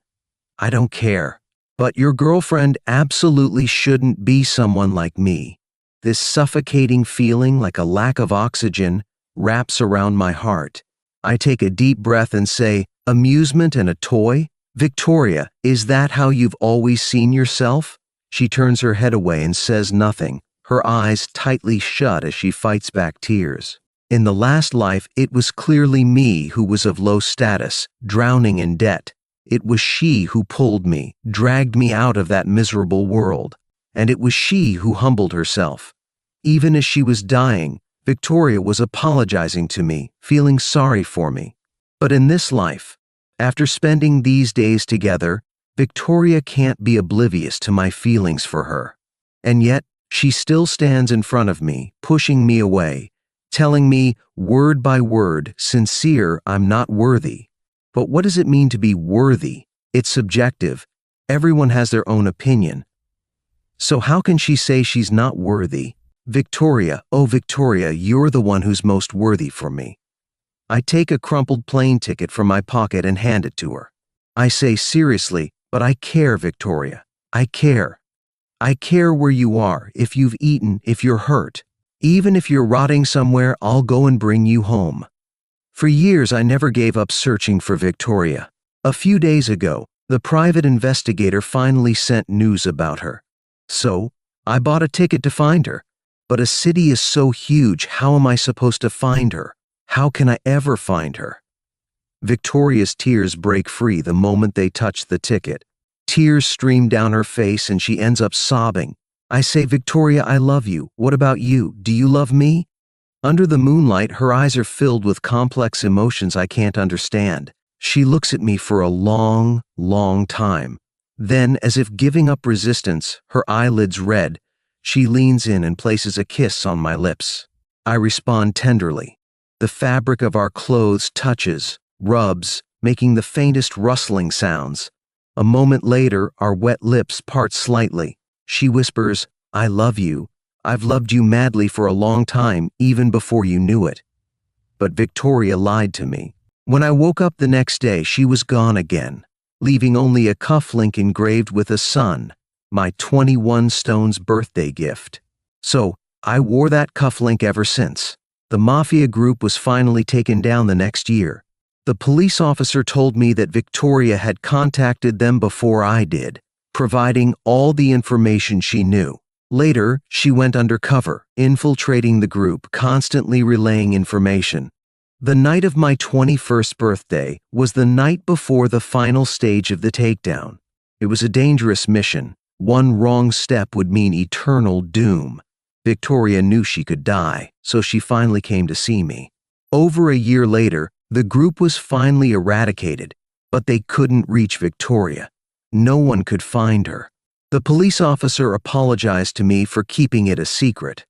I don't care. But your girlfriend absolutely shouldn't be someone like me." This suffocating feeling, like a lack of oxygen, wraps around my heart. I take a deep breath and say, "Amusement and a toy? Victoria, is that how you've always seen yourself?" She turns her head away and says nothing, her eyes tightly shut as she fights back tears. In the last life, it was clearly me who was of low status, drowning in debt. It was she who pulled me, dragged me out of that miserable world. And it was she who humbled herself. Even as she was dying, Victoria was apologizing to me, feeling sorry for me. But in this life, after spending these days together, Victoria can't be oblivious to my feelings for her. And yet, she still stands in front of me, pushing me away, telling me, word by word, "Sincere, I'm not worthy." But what does it mean to be worthy? It's subjective. Everyone has their own opinion. So how can she say she's not worthy? "Victoria, oh Victoria, you're the one who's most worthy for me." I take a crumpled plane ticket from my pocket and hand it to her. I say seriously, "But I care, Victoria. I care. I care where you are, if you've eaten, if you're hurt. Even if you're rotting somewhere, I'll go and bring you home." For years, I never gave up searching for Victoria. A few days ago, the private investigator finally sent news about her. So, I bought a ticket to find her. But a city is so huge, how am I supposed to find her? How can I ever find her? Victoria's tears break free the moment they touch the ticket. Tears stream down her face and she ends up sobbing. I say, "Victoria, I love you. What about you? Do you love me?" Under the moonlight, her eyes are filled with complex emotions I can't understand. She looks at me for a long, long time. Then, as if giving up resistance, her eyelids red, she leans in and places a kiss on my lips. I respond tenderly. The fabric of our clothes touches, rubs, making the faintest rustling sounds. A moment later, our wet lips part slightly. She whispers, "I love you. I've loved you madly for a long time, even before you knew it." But Victoria lied to me. When I woke up the next day, she was gone again, leaving only a cufflink engraved with a sun, my 21 stones birthday gift. So, I wore that cufflink ever since. The mafia group was finally taken down the next year. The police officer told me that Victoria had contacted them before I did, providing all the information she knew. Later, she went undercover, infiltrating the group, constantly relaying information. The night of my 21st birthday was the night before the final stage of the takedown. It was a dangerous mission. One wrong step would mean eternal doom. Victoria knew she could die, so she finally came to see me. Over a year later, the group was finally eradicated, but they couldn't reach Victoria. No one could find her. The police officer apologized to me for keeping it a secret.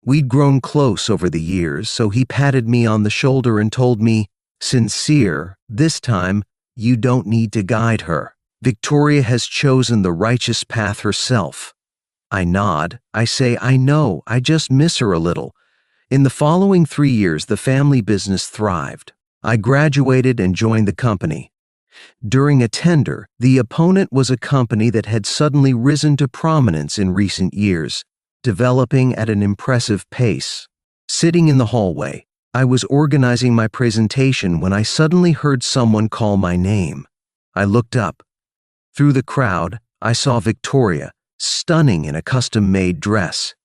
We'd grown close over the years, so he patted me on the shoulder and told me, "Sincere, this time, you don't need to guide her. Victoria has chosen the righteous path herself." I nod. I say, "I know, I just miss her a little." In the following 3 years, the family business thrived. I graduated and joined the company. During a tender, the opponent was a company that had suddenly risen to prominence in recent years, developing at an impressive pace. Sitting in the hallway, I was organizing my presentation when I suddenly heard someone call my name. I looked up. Through the crowd, I saw Victoria, stunning in a custom-made dress.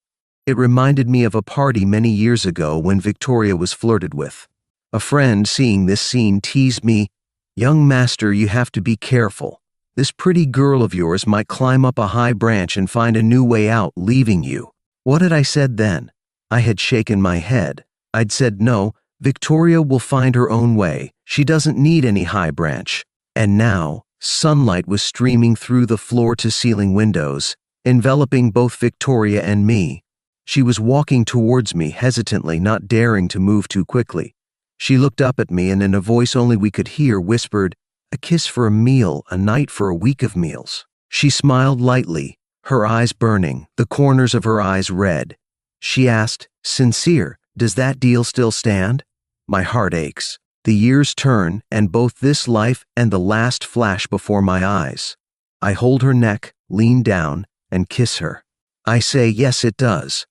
It reminded me of a party many years ago when Victoria was flirted with. A friend, seeing this scene, teased me, "Young master, you have to be careful. This pretty girl of yours might climb up a high branch and find a new way out, leaving you." What had I said then? I had shaken my head. I'd said, "No, Victoria will find her own way. She doesn't need any high branch." And now, sunlight was streaming through the floor-to-ceiling windows, enveloping both Victoria and me. She was walking towards me hesitantly, not daring to move too quickly. She looked up at me and in a voice only we could hear whispered, "A kiss for a meal, a night for a week of meals." She smiled lightly, her eyes burning, the corners of her eyes red. She asked, "Sincere, does that deal still stand?" My heart aches. The years turn, and both this life and the last flash before my eyes. I hold her neck, lean down, and kiss her. I say, "Yes, it does."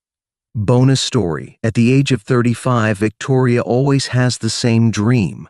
Bonus story. At the age of 35, Victoria always has the same dream.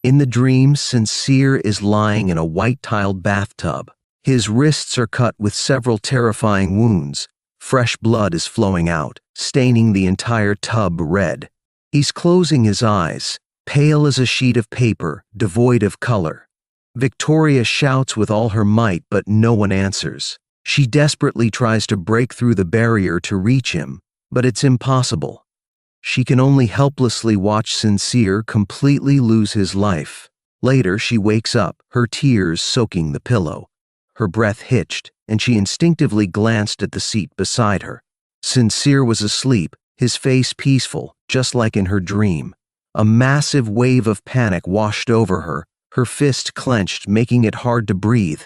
In the dream, Sincere is lying in a white-tiled bathtub. His wrists are cut with several terrifying wounds. Fresh blood is flowing out, staining the entire tub red. He's closing his eyes, pale as a sheet of paper, devoid of color. Victoria shouts with all her might, but no one answers. She desperately tries to break through the barrier to reach him, but it's impossible. She can only helplessly watch Sincere completely lose his life. Later, she wakes up, her tears soaking the pillow. Her breath hitched, and she instinctively glanced at the seat beside her. Sincere was asleep, his face peaceful, just like in her dream. A massive wave of panic washed over her, her fist clenched, making it hard to breathe.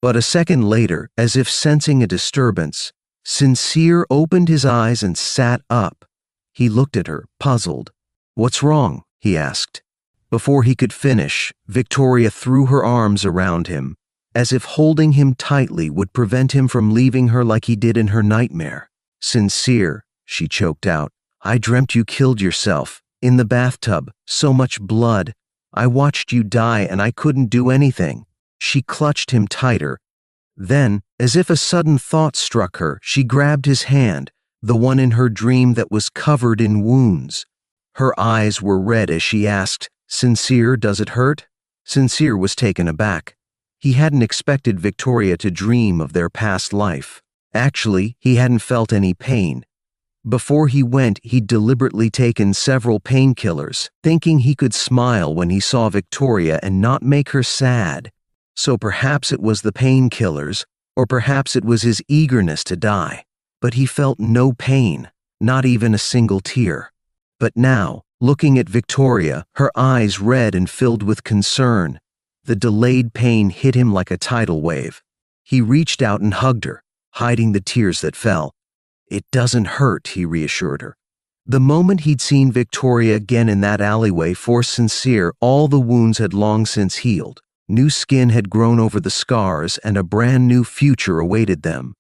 But a second later, as if sensing a disturbance, Sincere opened his eyes and sat up. He looked at her, puzzled. "What's wrong?" he asked. Before he could finish, Victoria threw her arms around him, as if holding him tightly would prevent him from leaving her like he did in her nightmare. "Sincere," she choked out, "I dreamt you killed yourself. In the bathtub, so much blood. I watched you die and I couldn't do anything." She clutched him tighter. Then, as if a sudden thought struck her, she grabbed his hand, the one in her dream that was covered in wounds. Her eyes were red as she asked, "Sincere, does it hurt?" Sincere was taken aback. He hadn't expected Victoria to dream of their past life. Actually, he hadn't felt any pain. Before he went, he'd deliberately taken several painkillers, thinking he could smile when he saw Victoria and not make her sad. So perhaps it was the painkillers, or perhaps it was his eagerness to die. But he felt no pain, not even a single tear. But now, looking at Victoria, her eyes red and filled with concern, the delayed pain hit him like a tidal wave. He reached out and hugged her, hiding the tears that fell. "It doesn't hurt," he reassured her. The moment he'd seen Victoria again in that alleyway forced Sincere, all the wounds had long since healed. New skin had grown over the scars and a brand new future awaited them.